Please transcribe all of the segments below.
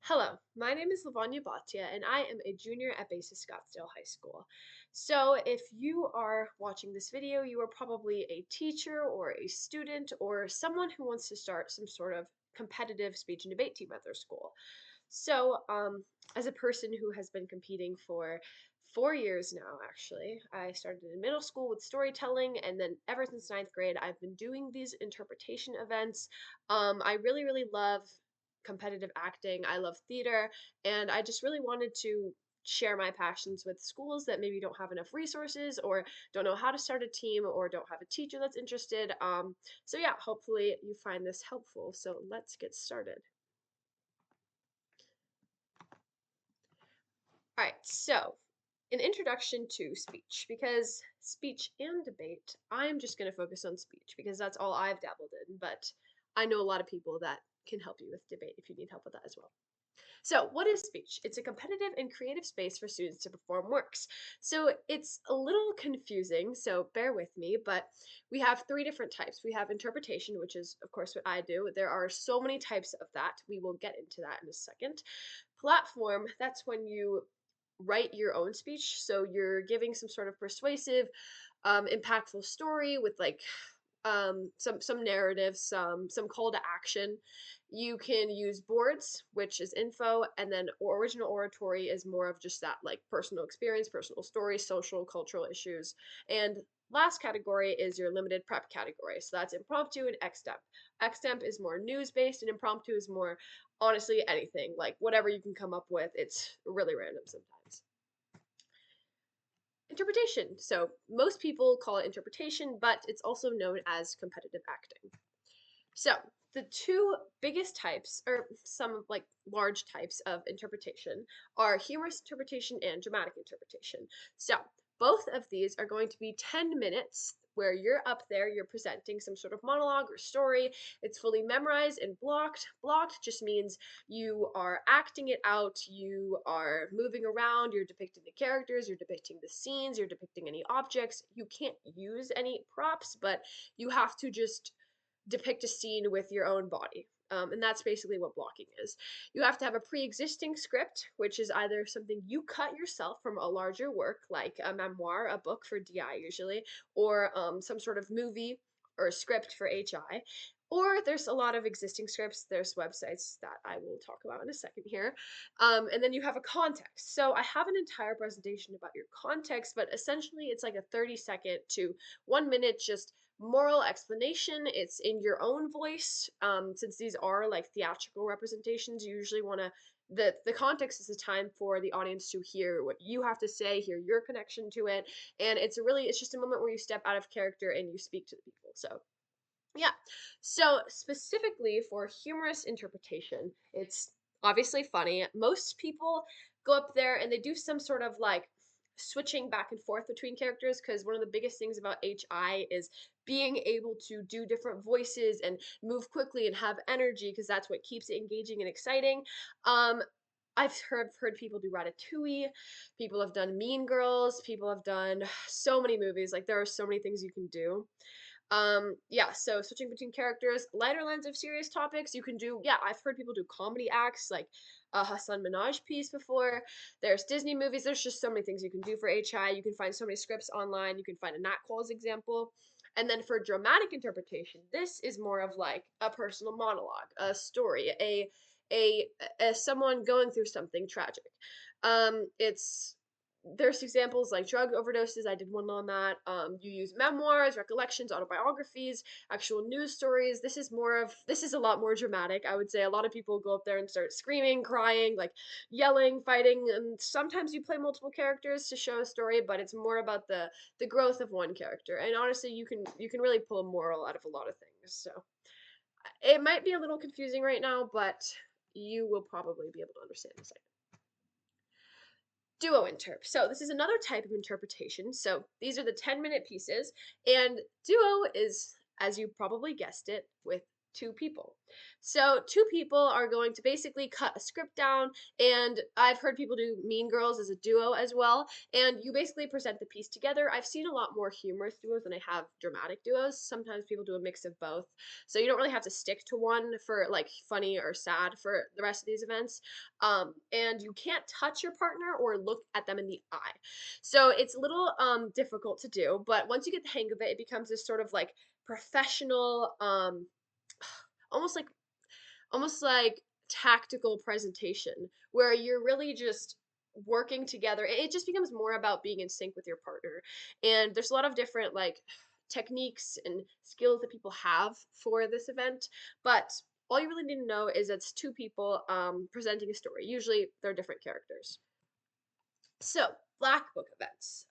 Hello, my name is Lavanya Bhatia, and I am a junior at Basis Scottsdale High School. So, if you are watching this video, you are probably a teacher or a student or someone who wants to start some sort of competitive speech and debate team at their school. So, as a person who has been competing for 4 years now, actually, I started in middle school with storytelling, and then ever since ninth grade, I've been doing these interpretation events. I really, really love competitive acting. I love theater, and I just really wanted to share my passions with schools that maybe don't have enough resources or don't know how to start a team or don't have a teacher that's interested. So yeah, hopefully you find this helpful. So let's get started. All right, so an introduction to speech, because speech and debate, I'm just going to focus on speech because that's all I've dabbled in, but I know a lot of people that can help you with debate if you need help with that as well. So, what is speech? It's a competitive and creative space for students to perform works. So, it's a little confusing, so bear with me, but we have three different types. We have interpretation, which is, of course, what I do. There are so many types of that. We will get into that in a second. Platform, that's when you write your own speech. So, you're giving some sort of persuasive, impactful story with like some narrative, some call to action. You can use boards, which is info, and then original oratory is more of just that like personal experience, personal story, social, cultural issues. And last category is your limited prep category. So that's impromptu and extemp. Extemp is more news based, and impromptu is more honestly anything, like whatever you can come up with. It's really random sometimes. Interpretation. So most people call it interpretation, but it's also known as competitive acting. So the two biggest types, or some like large types of interpretation, are humorous interpretation and dramatic interpretation. So both of these are going to be 10 minutes where you're up there, you're presenting some sort of monologue or story. It's fully memorized and blocked. Blocked just means you are acting it out, you are moving around, you're depicting the characters, you're depicting the scenes, you're depicting any objects. You can't use any props, but you have to just depict a scene with your own body. And that's basically what blocking is. You have to have a pre existing script, which is either something you cut yourself from a larger work, like a memoir, a book for DI usually, or some sort of movie or a script for HI. Or there's a lot of existing scripts. There's websites that I will talk about in a second here. And then you have a context. So I have an entire presentation about your context, but essentially it's like a 30-second to 1 minute just moral explanation. It's in your own voice. Since these are like theatrical representations, you usually want to the context is the time for the audience to hear what you have to say, hear your connection to it, and it's just a moment where you step out of character and you speak to the people. So yeah. So specifically for humorous interpretation, it's obviously funny. Most people go up there and they do some sort of like switching back and forth between characters, because one of the biggest things about HI is being able to do different voices and move quickly and have energy, because that's what keeps it engaging and exciting. Um I've heard people do Ratatouille, people have done Mean Girls, people have done so many movies. Like there are so many things you can do. Yeah, so switching between characters, lighter lens of serious topics. You can do, yeah, I've heard people do comedy acts like a Hassan Minaj piece before. There's Disney movies. There's just so many things you can do for HI. You can find so many scripts online. You can find a Nat Qualls example. And then for dramatic interpretation, this is more of like a personal monologue, a story, a, a someone going through something tragic. It's there's examples like drug overdoses. I did one on that. You use memoirs, recollections, autobiographies, actual news stories. This is a lot more dramatic. I would say a lot of people go up there and start screaming, crying, like yelling, fighting, and sometimes you play multiple characters to show a story, but it's more about the growth of one character. And honestly, you can really pull a moral out of a lot of things. So it might be a little confusing right now, but you will probably be able to understand in a second. Duo interp. So this is another type of interpretation. So these are the 10-minute pieces, and duo is, as you probably guessed it, with two people. So two people are going to basically cut a script down, and I've heard people do Mean Girls as a duo as well, and you basically present the piece together. I've seen a lot more humorous duos than I have dramatic duos. Sometimes people do a mix of both. So you don't really have to stick to one for like funny or sad for the rest of these events. And you can't touch your partner or look at them in the eye. So it's a little difficult to do, but once you get the hang of it, it becomes this sort of like professional almost like almost like tactical presentation where you're really just working together. It just becomes more about being in sync with your partner. And there's a lot of different like techniques and skills that people have for this event, but all you really need to know is it's two people presenting a story. Usually they're different characters. So, black book events.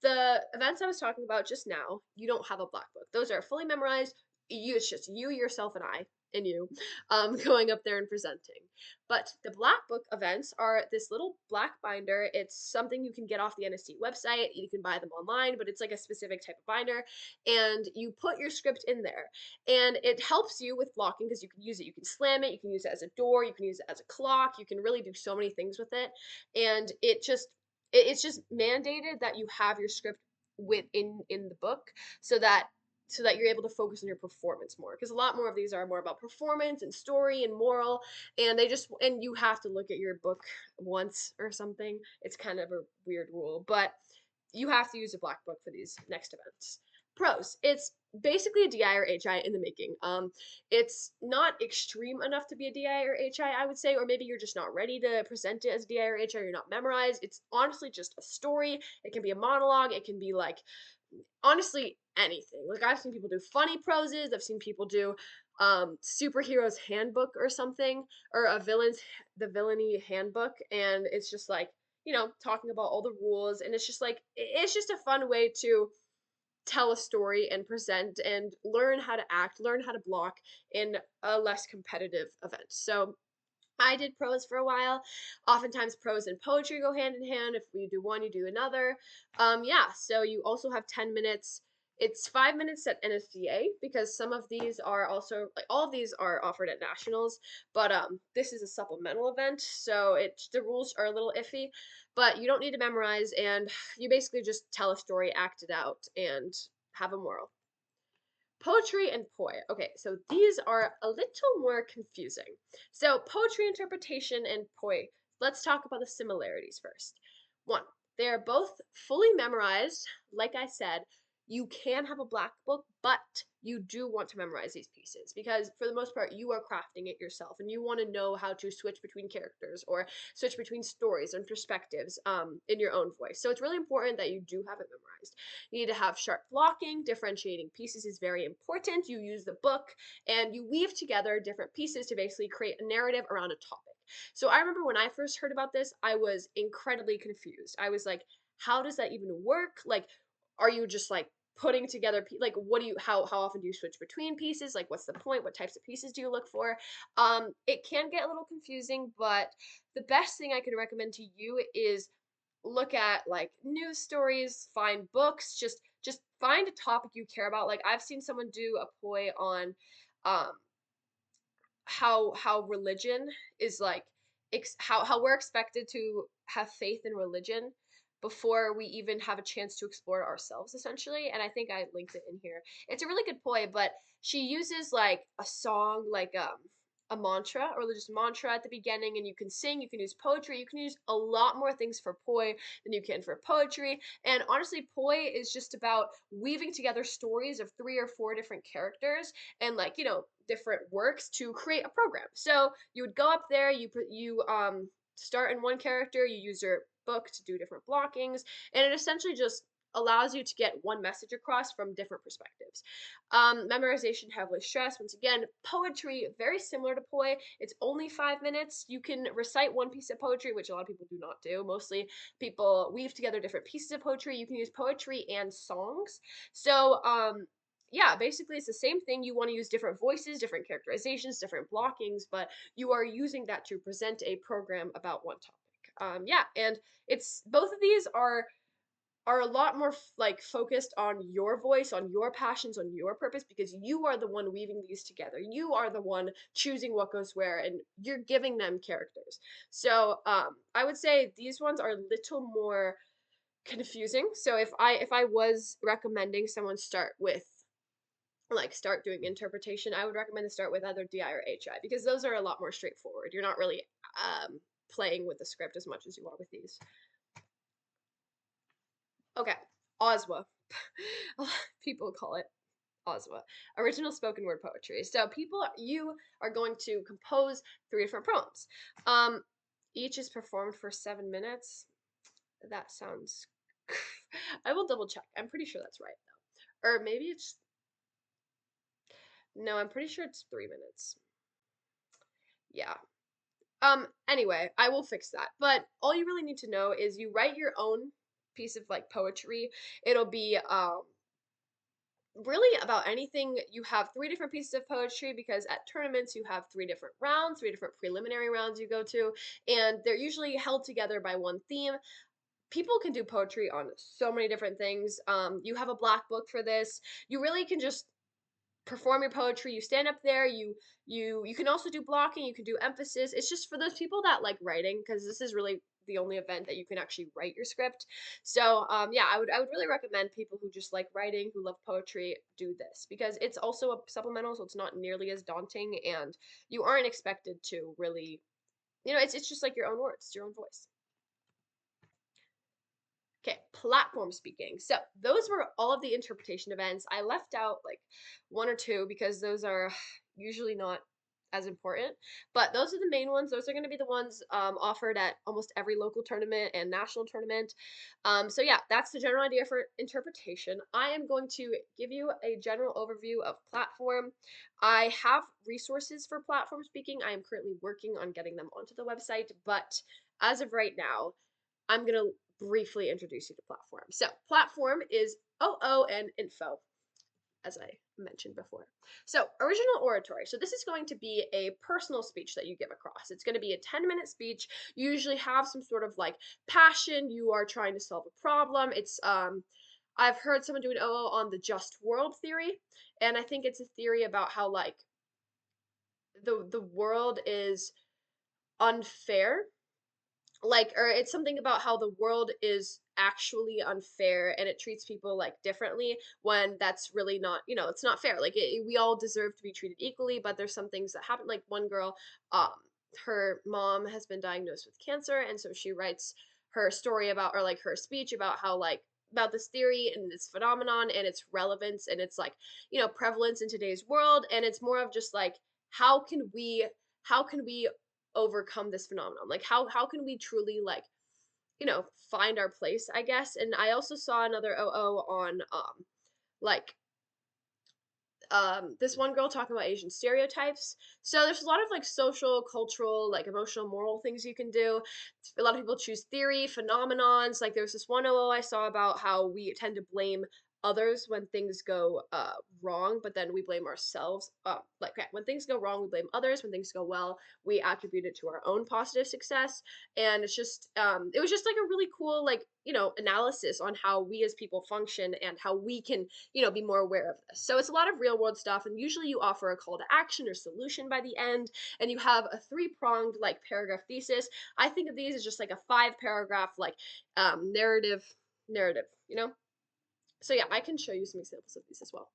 The events I was talking about just now, you don't have a black book. Those are fully memorized. It's just you, yourself, and I, and you, going up there and presenting. But the black book events are this little black binder. It's something you can get off the NSC website. You can buy them online, but it's like a specific type of binder, and you put your script in there, and it helps you with blocking because you can use it. You can slam it. You can use it as a door. You can use it as a clock. You can really do so many things with it, and it's just mandated that you have your script in the book so that you're able to focus on your performance more, because a lot more of these are more about performance and story and moral, and you have to look at your book once or something. It's kind of a weird rule, but you have to use a black book for these next events. Pros: it's basically a DI or HI in the making. It's not extreme enough to be a DI or HI, I would say, or maybe you're just not ready to present it as DI or HI, you're not memorized. It's honestly just a story. It can be a monologue, it can be like honestly anything. Like I've seen people do funny proses, I've seen people do superheroes handbook or something, or the villainy handbook, and it's just like, talking about all the rules, and it's just like it's just a fun way to tell a story and present and learn how to act, learn how to block in a less competitive event. So I did prose for a while. Oftentimes, prose and poetry go hand in hand. If you do one, you do another. Yeah, so you also have 10 minutes. It's 5 minutes at NSCA because some of these are also like all of these are offered at nationals, but this is a supplemental event, so the rules are a little iffy, but you don't need to memorize, and you basically just tell a story, act it out, and have a moral. Poetry and poi. Okay, so these are a little more confusing. So, poetry interpretation and poi. Let's talk about the similarities first. One, they are both fully memorized. Like I said, you can have a black book, but you do want to memorize these pieces because, for the most part, you are crafting it yourself and you want to know how to switch between characters or switch between stories and perspectives in your own voice. So, it's really important that you do have it memorized. You need to have sharp blocking. Differentiating pieces is very important. You use the book and you weave together different pieces to basically create a narrative around a topic. So I remember when I first heard about this, I was incredibly confused. I was like, how does that even work? Like, are you just like putting together like what do you how often do you switch between pieces? Like what's the point? What types of pieces do you look for? It can get a little confusing, but the best thing I can recommend to you is look at like news stories, find books, just find a topic you care about. Like I've seen someone do a poi on um how religion is like how we're expected to have faith in religion before we even have a chance to explore it ourselves essentially, and I think I linked it in here. It's a really good poi, but she uses like a song, like a mantra or just mantra at the beginning, and you can sing, you can use poetry, you can use a lot more things for poi than you can for poetry. And honestly, poi is just about weaving together stories of 3 or 4 different characters and like different works to create a program. So you would go up there, you start in one character, you use your book to do different blockings, and it essentially just allows you to get one message across from different perspectives. Memorization heavily stressed. Once again, poetry very similar to poi. It's only 5 minutes. You can recite one piece of poetry, which a lot of people do not do. Mostly people weave together different pieces of poetry. You can use poetry and songs. So yeah, basically it's the same thing. You want to use different voices, different characterizations, different blockings, but you are using that to present a program about one topic. Yeah, and it's both of these are are a lot more like focused on your voice, on your passions, on your purpose because you are the one weaving these together. You are the one choosing what goes where and you're giving them characters. So, I would say these ones are a little more confusing. So if I was recommending someone start with like start doing interpretation, I would recommend to start with either DI or HI because those are a lot more straightforward. You're not really playing with the script as much as you are with these. Okay, OSWA. A lot of people call it OSWA, original spoken word poetry. So you are going to compose 3 different poems. Um, each is performed for 7 minutes. That sounds. I will double check. I'm pretty sure that's right though, or maybe it's no. I'm pretty sure it's 3 minutes. Yeah. Anyway, I will fix that. But all you really need to know is you write your own piece of like poetry. It'll be really about anything. You have 3 different pieces of poetry because at tournaments you have 3 different rounds, 3 different preliminary rounds you go to, and they're usually held together by one theme. People can do poetry on so many different things. You have a black book for this. You really can just perform your poetry. You stand up there. You can also do blocking. You can do emphasis. It's just for those people that like writing because this is really the only event that you can actually write your script. So yeah, I would really recommend people who just like writing, who love poetry, do this because it's also a supplemental, so it's not nearly as daunting, and you aren't expected to really, it's just like your own words, your own voice. Okay, platform speaking. So those were all of the interpretation events. I left out like 1 or 2 because those are usually not as important. But those are the main ones. Those are going to be the ones offered at almost every local tournament and national tournament. So yeah, that's the general idea for interpretation. I am going to give you a general overview of platform. I have resources for platform speaking. I am currently working on getting them onto the website, but as of right now, I'm going to briefly introduce you to platform. So, platform is OO and info, as I mentioned before. So, original oratory. So, this is going to be a personal speech that you give across. It's going to be a 10-minute speech. You usually have some sort of like passion. You are trying to solve a problem. I've heard someone do an OO on the just world theory, and I think it's a theory about how like the world is unfair, like, or it's something about how the world is actually unfair and it treats people like differently when that's really not, it's not fair. Like we all deserve to be treated equally, but there's some things that happen. Like one girl, um her mom has been diagnosed with cancer, and so she writes her story about, or like her speech about how like about this theory and this phenomenon and its relevance and its like, prevalence in today's world, and it's more of just like how can we how can we overcome this phenomenon? Like how can we truly like, find our place, I guess. And I also saw another OO on like this one girl talking about Asian stereotypes. So there's a lot of like social, cultural, like emotional, moral things you can do. A lot of people choose theory, phenomenons. Like there's this one OO I saw about how we tend to blame others when things go wrong, but then we blame ourselves. Like okay, when things go wrong, we blame others. When things go well, we attribute it to our own positive success. And it's just it was just like a really cool like, analysis on how we as people function and how we can, be more aware of this. So it's a lot of real world stuff, and usually you offer a call to action or solution by the end, and you have a 3-pronged like paragraph thesis. I think of these as just like a 5-paragraph like narrative, So yeah, I can show you some examples of these as well.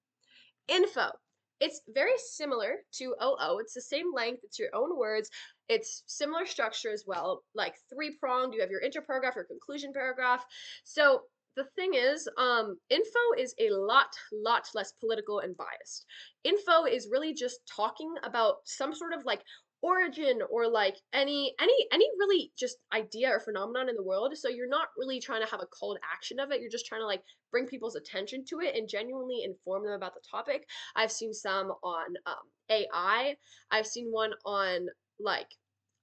Info. It's very similar to OO. It's the same length. It's your own words. It's similar structure as well, like 3-pronged. You have your interparagraph, your conclusion paragraph. So the thing is, info is a lot less political and biased. Info is really just talking about some sort of like origin or like any really just idea or phenomenon in the world. So you're not really trying to have a call to action of it. You're just trying to like bring people's attention to it and genuinely inform them about the topic. I've seen some on AI. I've seen one on like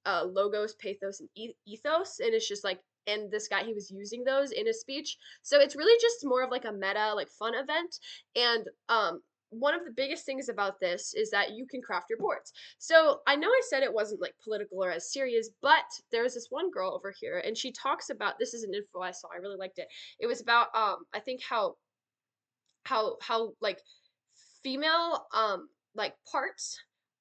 logos, pathos, and ethos, and it's just like, and this guy, he was using those in his speech. So it's really just more of like a meta, like fun event. And one of the biggest things about this is that you can craft your boards. So I know I said it wasn't like political or as serious, but there's this one girl over here and she talks about, this is an info I saw. I really liked it. It was about I think how like female like parts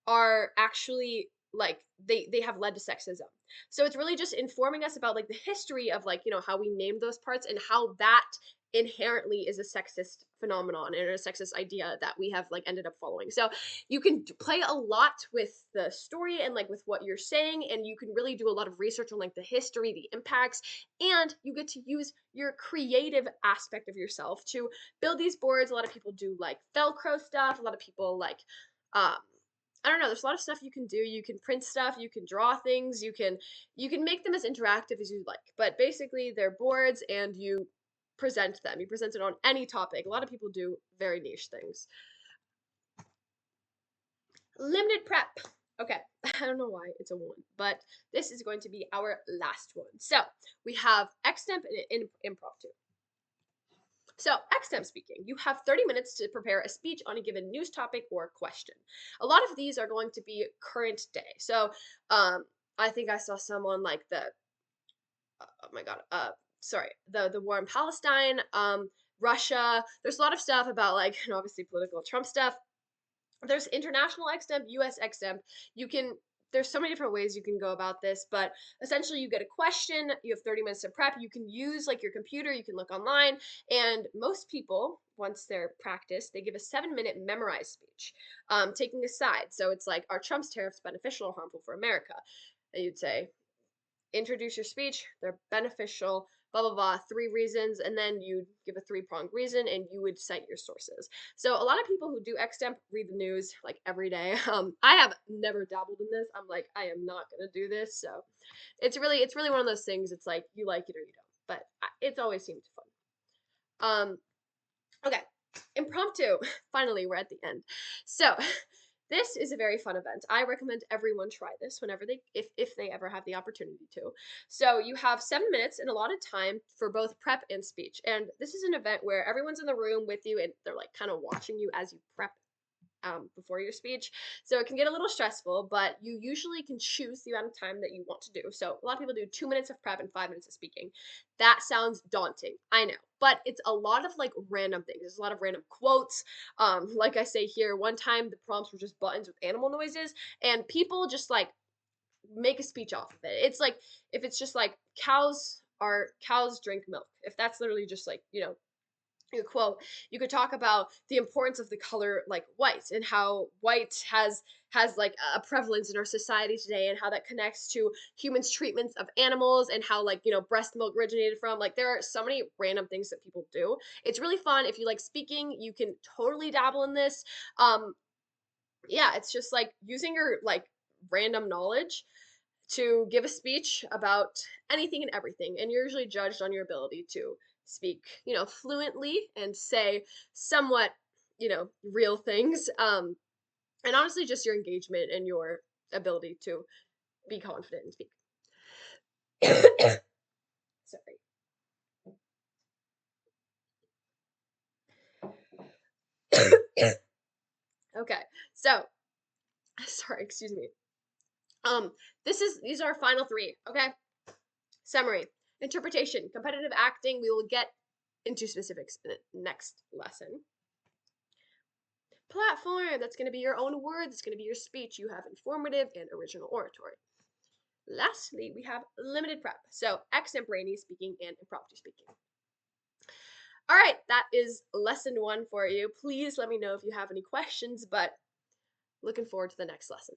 are actually like they have led to sexism. So it's really just informing us about like the history of like, how we name those parts and how that inherently is a sexist phenomenon and a sexist idea that we have like ended up following. So you can play a lot with the story and like with what you're saying, and you can really do a lot of research on like the history, the impacts, and you get to use your creative aspect of yourself to build these boards. A lot of people do like Velcro stuff. A lot of people like, um, I don't know. There's a lot of stuff you can do. You can print stuff. You can draw things. You can make them as interactive as you like. But basically, they're boards, and you present them. You present it on any topic. A lot of people do very niche things. Limited prep. Okay, I don't know why it's a one, but this is going to be our last one. So we have extemp and impromptu. So, extemp speaking, you have 30 minutes to prepare a speech on a given news topic or question. A lot of these are going to be current day. So, I think I saw some on like oh my god, sorry, the war in Palestine, Russia. There's a lot of stuff about like, and obviously political Trump stuff. There's international extemp, US extemp. You can there's so many different ways you can go about this, but essentially you get a question, you have 30 minutes to prep, you can use like your computer, you can look online, and most people, once they're practiced, they give a 7-minute memorized speech, taking a side. So it's like, are Trump's tariffs beneficial or harmful for America? And you'd say, introduce your speech, they're beneficial, blah blah blah, 3 reasons, and then you give a 3-pronged reason and you would cite your sources. So a lot of people who do extemp read the news like every day. I have never dabbled in this. I'm like, I am not gonna do this. So it's really one of those things. It's like you like it or you don't, but it's always seemed fun. Okay, impromptu. Finally, we're at the end. So this is a very fun event. I recommend everyone try this whenever if they ever have the opportunity to. So you have 7 minutes and a lot of time for both prep and speech. And this is an event where everyone's in the room with you and they're like kind of watching you as you prep before your speech. So it can get a little stressful, but you usually can choose the amount of time that you want to do. So a lot of people do 2 minutes of prep and 5 minutes of speaking. That sounds daunting, I know, but it's a lot of like random things. There's a lot of random quotes. Like I say here, one time the prompts were just buttons with animal noises, and people just like make a speech off of it. It's like if it's just like cows drink milk. If that's literally just like your quote, you could talk about the importance of the color like white and how white has like a prevalence in our society today, and how that connects to humans treatments of animals, and how like breast milk originated from, like there are so many random things that people do. It's really fun. If you like speaking, you can totally dabble in this. um yeah, it's just like using your like random knowledge to give a speech about anything and everything, and you're usually judged on your ability to speak fluently and say somewhat real things, and honestly just your engagement and your ability to be confident and speak. Sorry. Okay, so sorry, excuse me. um these are our final 3. Okay, summary: interpretation, competitive acting. We will get into specifics in the next lesson. Platform, that's going to be your own words, it's going to be your speech. You have informative and original oratory. Lastly, we have limited prep, so extemporaneous speaking and impromptu speaking. All right, that is lesson 1 for you. Please let me know if you have any questions, but looking forward to the next lesson.